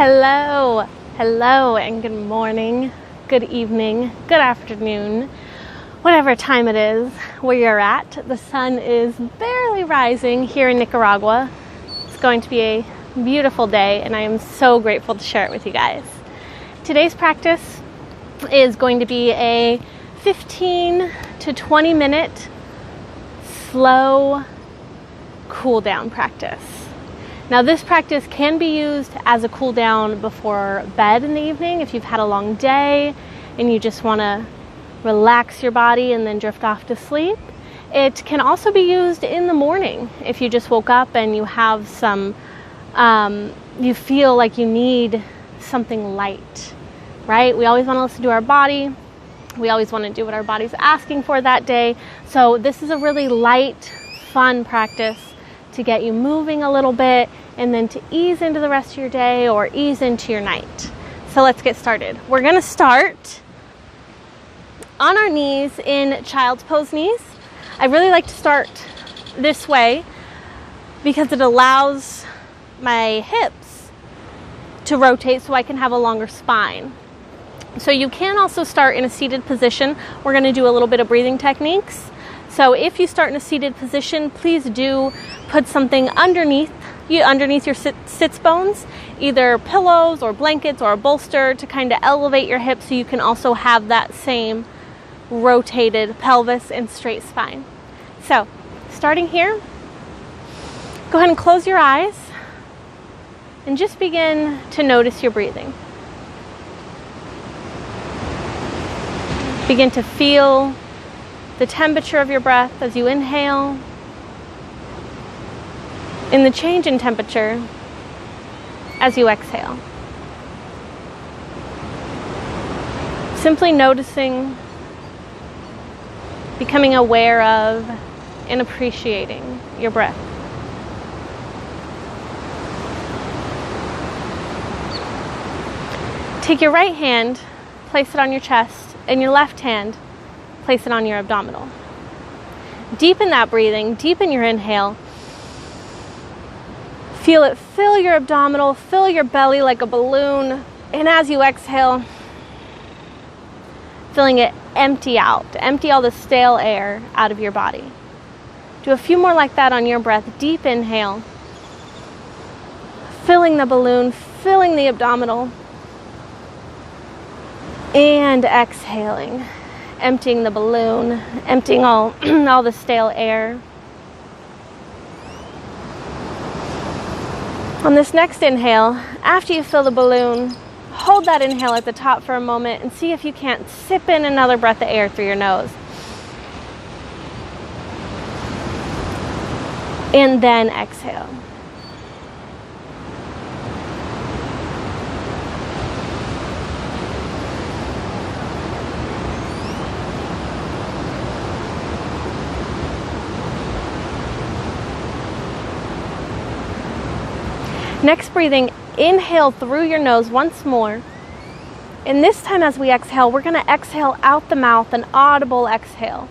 Hello, hello, and good morning, good evening, good afternoon, whatever time it is where you're at. The sun is barely rising here in Nicaragua. It's going to be a beautiful day, and I am so grateful to share it with you guys. Today's practice is going to be a 15 to 20 minute slow cool down practice. Now this practice can be used as a cool down before bed in the evening if you've had a long day and you just want to relax your body and then drift off to sleep. It can also be used in the morning if you just woke up and you have some, you feel like you need something light, right? We always want to listen to our body. We always want to do what our body's asking for that day. So this is a really light, fun practice to get you moving a little bit and then to ease into the rest of your day or ease into your night. So let's get started. We're going to start on our knees in child's pose knees. I really like to start this way because it allows my hips to rotate so I can have a longer spine. So you can also start in a seated position. We're going to do a little bit of breathing techniques. So if you start in a seated position, please do put something underneath your sits bones, either pillows or blankets or a bolster to kind of elevate your hips so you can also have that same rotated pelvis and straight spine. So starting here, go ahead and close your eyes and just begin to notice your breathing. Begin to feel the temperature of your breath as you inhale and the change in temperature as you exhale. Simply noticing, becoming aware of, and appreciating your breath. Take your right hand, place it on your chest, and your left hand, place it on your abdominal. Deepen that breathing, deepen your inhale. Feel it fill your abdominal, fill your belly like a balloon. And as you exhale, feeling it empty out. Empty all the stale air out of your body. Do a few more like that on your breath. Deep inhale. Filling the balloon, filling the abdominal. And exhaling. Emptying the balloon, emptying all the stale air. On this next inhale, after you fill the balloon, hold that inhale at the top for a moment and see if you can't sip in another breath of air through your nose. And then exhale. Next breathing, inhale through your nose once more. And this time as we exhale, we're going to exhale out the mouth, an audible exhale.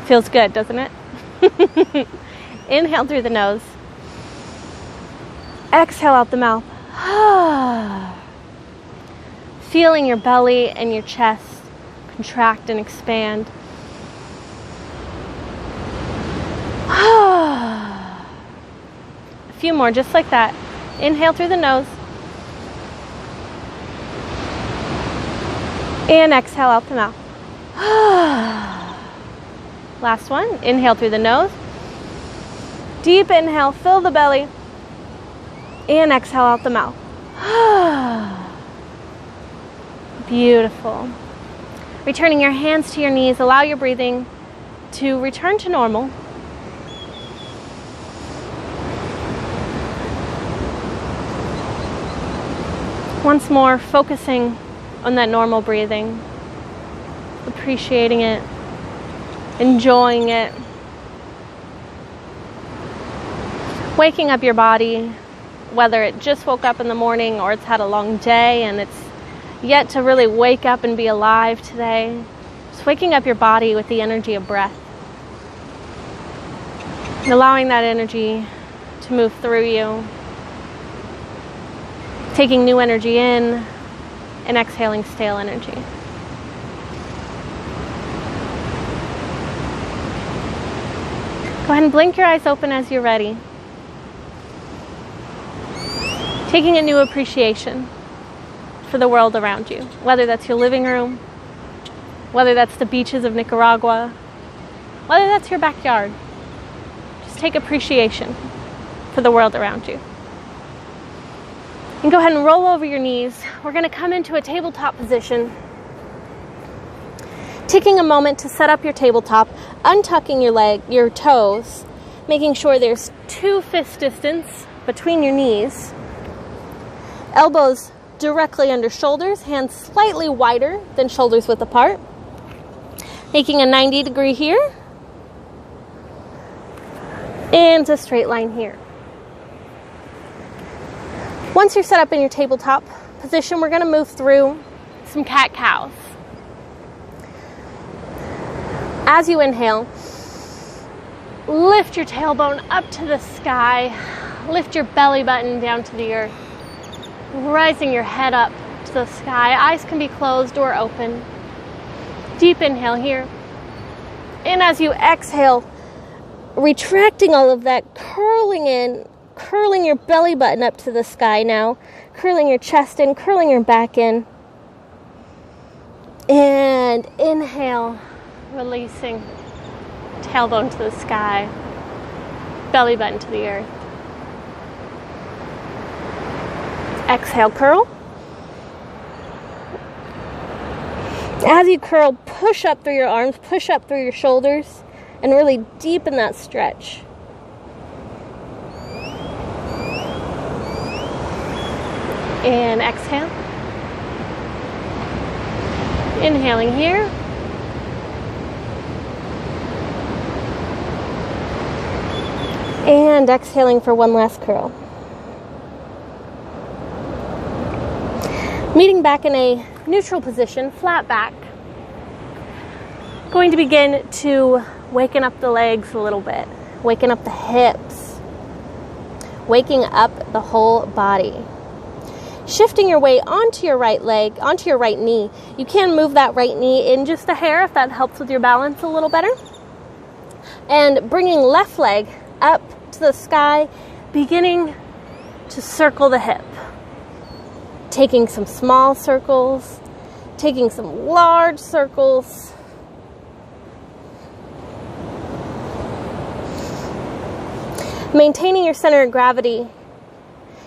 Feels good, doesn't it? Inhale through the nose. Exhale out the mouth. Feeling your belly and your chest contract and expand. A few more, just like that. Inhale through the nose. And exhale out the mouth. Last one. Inhale through the nose. Deep inhale, fill the belly. And exhale out the mouth. Beautiful. Returning your hands to your knees, allow your breathing to return to normal. Once more, focusing on that normal breathing, appreciating it, enjoying it, waking up your body, whether it just woke up in the morning or it's had a long day and it's yet to really wake up and be alive today. Just waking up your body with the energy of breath. And allowing that energy to move through you. Taking new energy in and exhaling stale energy. Go ahead and blink your eyes open as you're ready. Taking a new appreciation for the world around you, whether that's your living room, whether that's the beaches of Nicaragua, whether that's your backyard. Just take appreciation for the world around you. And go ahead and roll over your knees. We're going to come into a tabletop position. Taking a moment to set up your tabletop, untucking your toes, making sure there's 2 fist distance between your knees. Elbows directly under shoulders, hands slightly wider than shoulders width apart. Making a 90 degree here. And a straight line here. Once you're set up in your tabletop position, we're going to move through some cat-cows. As you inhale, lift your tailbone up to the sky, lift your belly button down to the earth, rising your head up to the sky. Eyes can be closed or open. Deep inhale here. And as you exhale, retracting all of that, curling in, curling your belly button up to the sky now, curling your chest in, curling your back in. And inhale, releasing tailbone to the sky, belly button to the earth. Exhale, curl. As you curl, push up through your arms, push up through your shoulders, and really deepen that stretch. And exhale. Inhaling here. And exhaling for one last curl. Meeting back in a neutral position, flat back. Going to begin to waken up the legs a little bit. Waking up the hips. Waking up the whole body. Shifting your weight onto your right leg, onto your right knee. You can move that right knee in just a hair if that helps with your balance a little better. And bringing left leg up to the sky, beginning to circle the hip. Taking some small circles, taking some large circles. Maintaining your center of gravity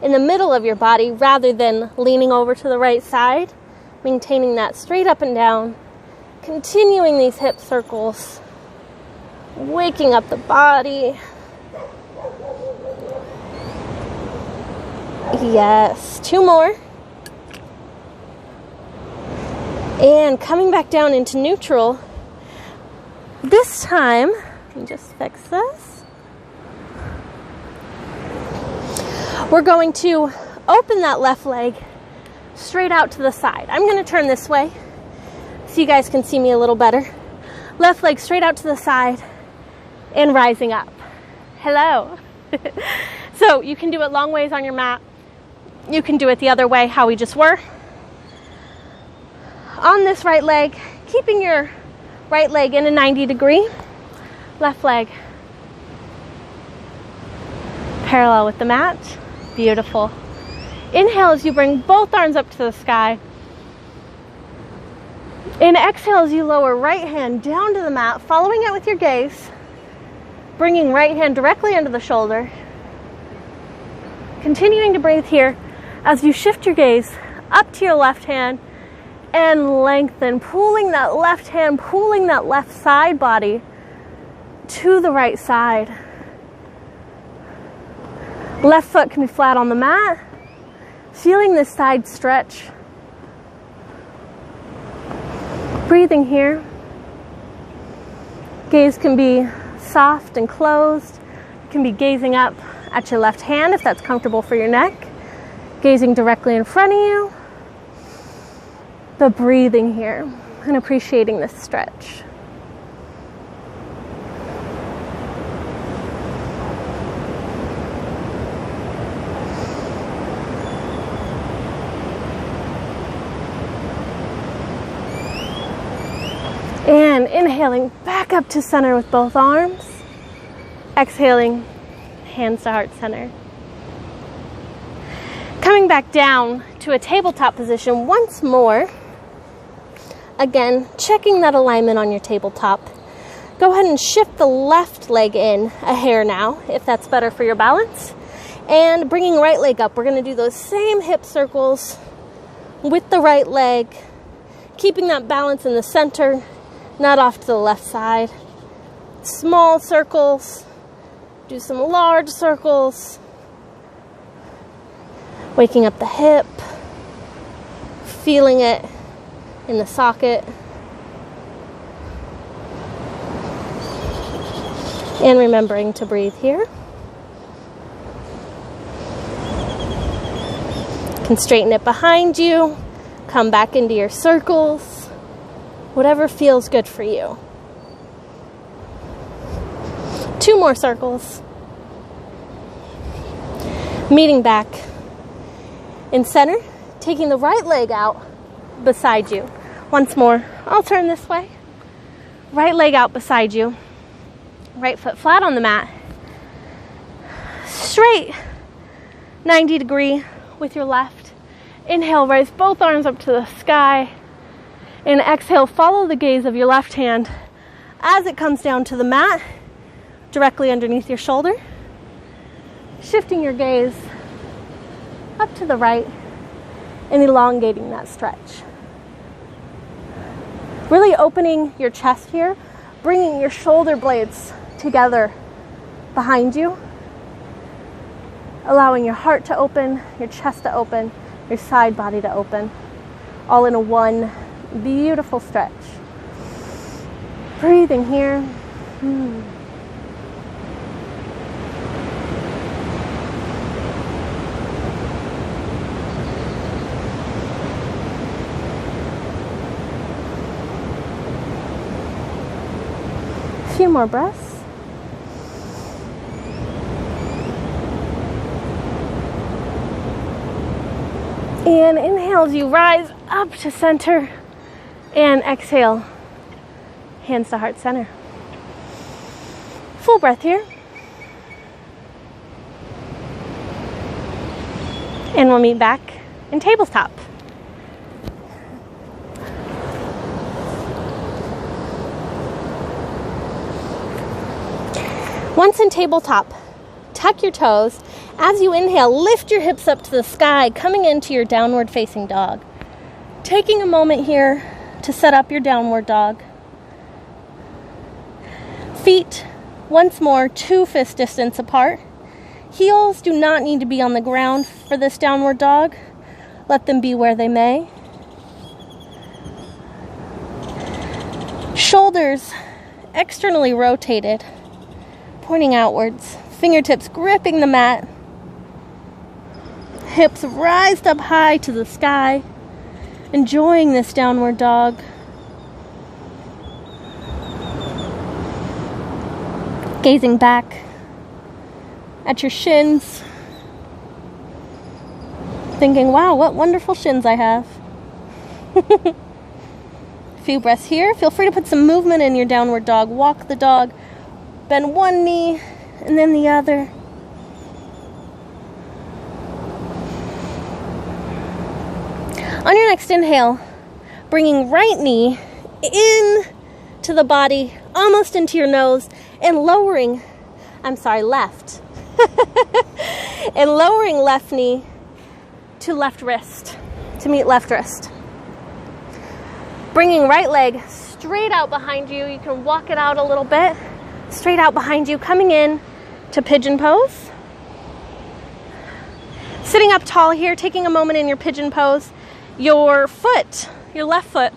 in the middle of your body rather than leaning over to the right side. Maintaining that straight up and down. Continuing these hip circles. Waking up the body. Yes, 2 more. And coming back down into neutral. This time, let me just fix this. We're going to open that left leg straight out to the side. I'm going to turn this way so you guys can see me a little better. Left leg straight out to the side and rising up. Hello. So you can do it long ways on your mat. You can do it the other way, how we just were. On this right leg, keeping your right leg in a 90 degree. Left leg parallel with the mat. Beautiful. Inhale as you bring both arms up to the sky. And exhale as you lower right hand down to the mat, following it with your gaze. Bringing right hand directly under the shoulder. Continuing to breathe here as you shift your gaze up to your left hand and lengthen, pulling that left hand, pulling that left side body to the right side. Left foot can be flat on the mat, feeling this side stretch. Breathing here. Gaze can be soft and closed. You can be gazing up at your left hand if that's comfortable for your neck. Gazing directly in front of you. But breathing here and appreciating this stretch. And inhaling back up to center with both arms. Exhaling, hands to heart center. Coming back down to a tabletop position once more. Again, checking that alignment on your tabletop. Go ahead and shift the left leg in a hair now, if that's better for your balance. And bringing right leg up. We're going to do those same hip circles with the right leg, keeping that balance in the center, not off to the left side. Small circles. Do some large circles. Waking up the hip. Feeling it in the socket. And remembering to breathe here. You can straighten it behind you. Come back into your circles. Whatever feels good for you. 2 more circles. Meeting back in center, taking the right leg out beside you. Once more, I'll turn this way. Right leg out beside you. Right foot flat on the mat. Straight 90 degree with your left. Inhale, raise both arms up to the sky. And exhale, follow the gaze of your left hand as it comes down to the mat, directly underneath your shoulder. Shifting your gaze up to the right and elongating that stretch. Really opening your chest here, bringing your shoulder blades together behind you, allowing your heart to open, your chest to open, your side body to open, all in a one beautiful stretch. Breathing here. A few more breaths. And inhale as you rise up to center. And exhale, hands to heart center. Full breath here. And we'll meet back in tabletop. Once in tabletop, tuck your toes. As you inhale, lift your hips up to the sky, coming into your downward facing dog. Taking a moment here to set up your downward dog. Feet, once more, 2 fist distance apart. Heels do not need to be on the ground for this downward dog. Let them be where they may. Shoulders externally rotated, pointing outwards. Fingertips gripping the mat. Hips raised up high to the sky. Enjoying this downward dog. Gazing back at your shins. Thinking, wow, what wonderful shins I have. A few breaths here. Feel free to put some movement in your downward dog. Walk the dog. Bend one knee and then the other. On your next inhale, bringing right knee in to the body, almost into your nose, and lowering, left. And lowering left knee to left wrist, to meet left wrist. Bringing right leg straight out behind you. You can walk it out a little bit. Straight out behind you, coming in to pigeon pose. Sitting up tall here, taking a moment in your pigeon pose. Your foot, your left foot,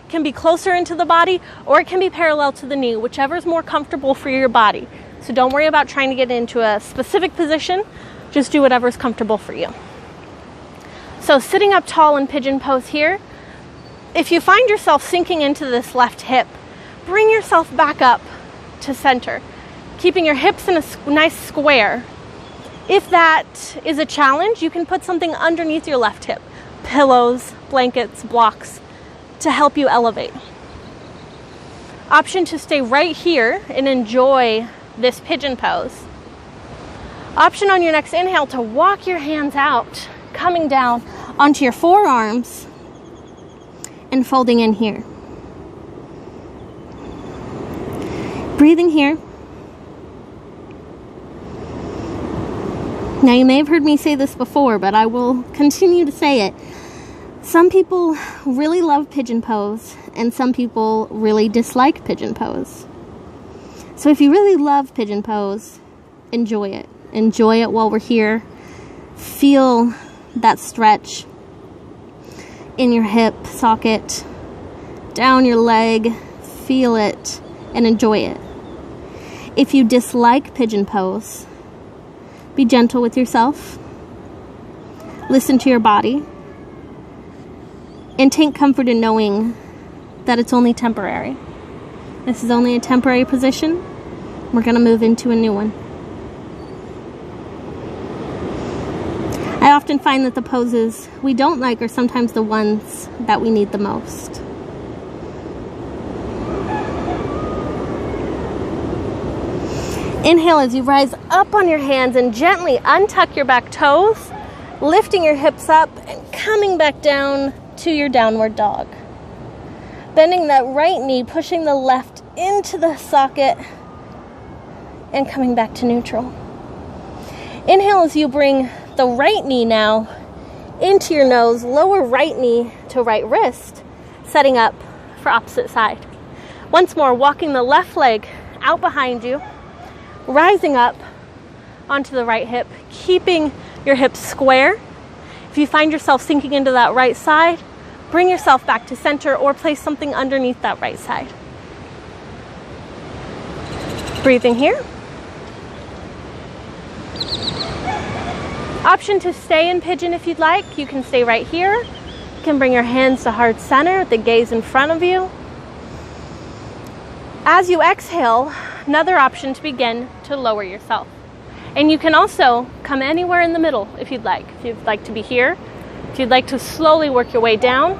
can be closer into the body or it can be parallel to the knee, whichever is more comfortable for your body. So don't worry about trying to get into a specific position. Just do whatever is comfortable for you. So sitting up tall in pigeon pose here, if you find yourself sinking into this left hip, bring yourself back up to center, keeping your hips in a nice square. If that is a challenge, you can put something underneath your left hip. Pillows, blankets, blocks to help you elevate. Option to stay right here and enjoy this pigeon pose. Option on your next inhale to walk your hands out, coming down onto your forearms and folding in here. Breathing here. Now, you may have heard me say this before, but I will continue to say it. Some people really love pigeon pose, and some people really dislike pigeon pose. So if you really love pigeon pose, enjoy it. Enjoy it while we're here. Feel that stretch in your hip socket, down your leg. Feel it and enjoy it. If you dislike pigeon pose, be gentle with yourself. Listen to your body. And take comfort in knowing that it's only temporary. This is only a temporary position. We're going to move into a new one. I often find that the poses we don't like are sometimes the ones that we need the most. Inhale as you rise up on your hands and gently untuck your back toes, lifting your hips up and coming back down to your downward dog. Bending that right knee, pushing the left into the socket and coming back to neutral. Inhale as you bring the right knee now into your nose, lower right knee to right wrist, setting up for opposite side. Once more, walking the left leg out behind you, rising up onto the right hip, keeping your hips square. If you find yourself sinking into that right side, bring yourself back to center or place something underneath that right side. Breathing here. Option to stay in pigeon if you'd like. You can stay right here. You can bring your hands to heart center, the gaze in front of you. As you exhale, another option to begin to lower yourself. And you can also come anywhere in the middle if you'd like. If you'd like to be here, if you'd like to slowly work your way down,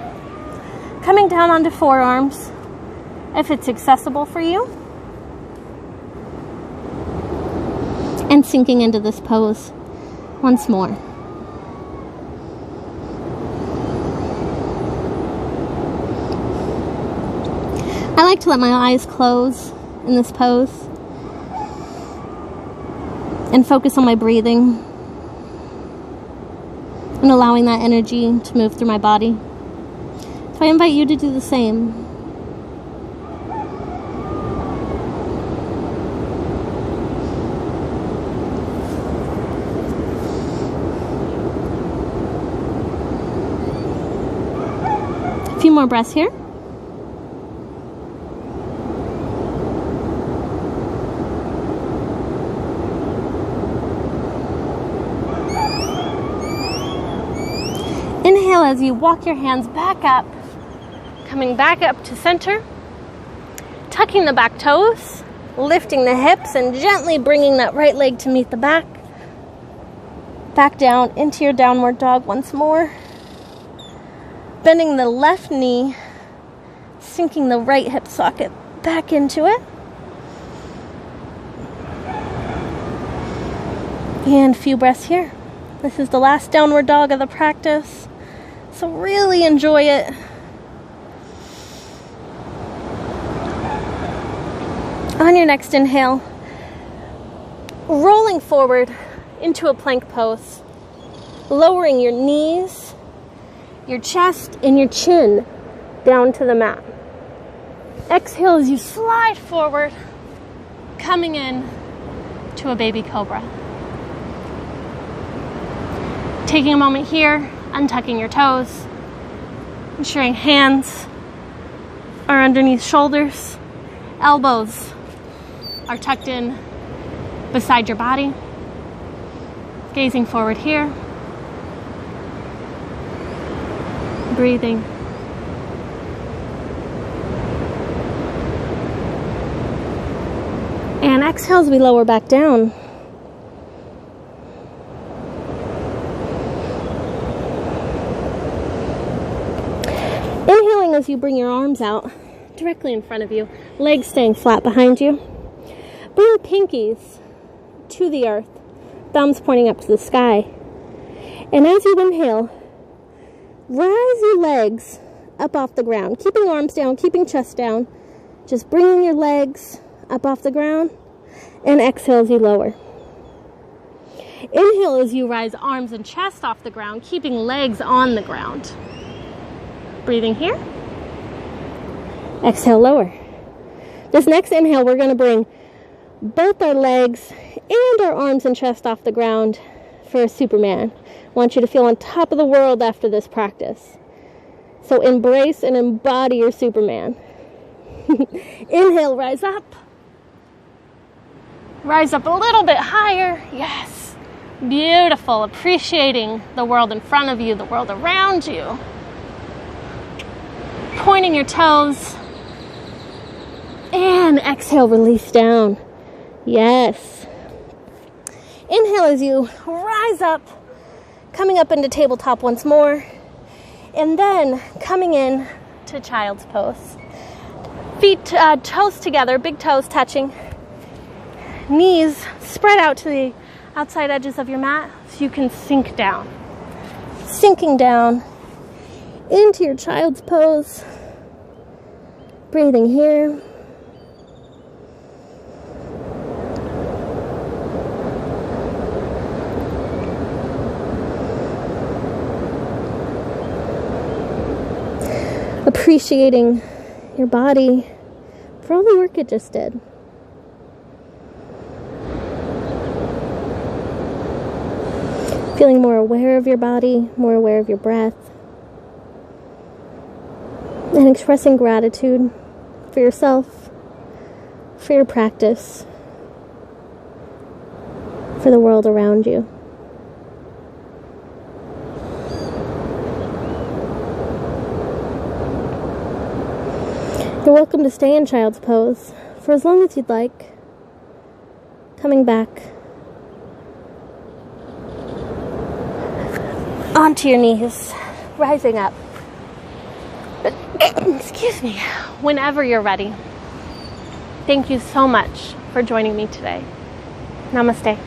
coming down onto forearms if it's accessible for you, and sinking into this pose once more. I like to let my eyes close in this pose and focus on my breathing and allowing that energy to move through my body. So I invite you to do the same. A few more breaths here. Inhale as you walk your hands back up, coming back up to center, tucking the back toes, lifting the hips and gently bringing that right leg to meet the back. Back down into your downward dog once more. Bending the left knee, sinking the right hip socket back into it. And a few breaths here. This is the last downward dog of the practice, so really enjoy it. On your next inhale, rolling forward into a plank pose, lowering your knees, your chest, and your chin down to the mat. Exhale as you slide forward, coming in to a baby cobra. Taking a moment here, untucking your toes, ensuring hands are underneath shoulders, elbows are tucked in beside your body. Gazing forward here. Breathing. And exhale as we lower back down. Inhaling as you bring your arms out directly in front of you, legs staying flat behind you. Bring pinkies to the earth, thumbs pointing up to the sky. And as you inhale, rise your legs up off the ground, keeping arms down, keeping chest down, just bringing your legs up off the ground, and exhale as you lower. Inhale as you rise arms and chest off the ground, keeping legs on the ground. Breathing here. Exhale, lower. This next inhale, we're going to bring both our legs and our arms and chest off the ground for a Superman. I want you to feel on top of the world after this practice. So embrace and embody your Superman. Inhale, rise up. Rise up a little bit higher. Yes. Beautiful. Appreciating the world in front of you, the world around you. Pointing your toes. And exhale, release down. Yes. Inhale as you rise up, coming up into tabletop once more. And then coming in to child's pose. Feet, toes together, big toes touching. Knees spread out to the outside edges of your mat so you can sink down. Sinking down into your child's pose. Breathing here. Appreciating your body for all the work it just did. Feeling more aware of your body, more aware of your breath. And expressing gratitude for yourself, for your practice, for the world around you. You're welcome to stay in child's pose for as long as you'd like. Coming back onto your knees, rising up. Excuse me. Whenever you're ready. Thank you so much for joining me today. Namaste.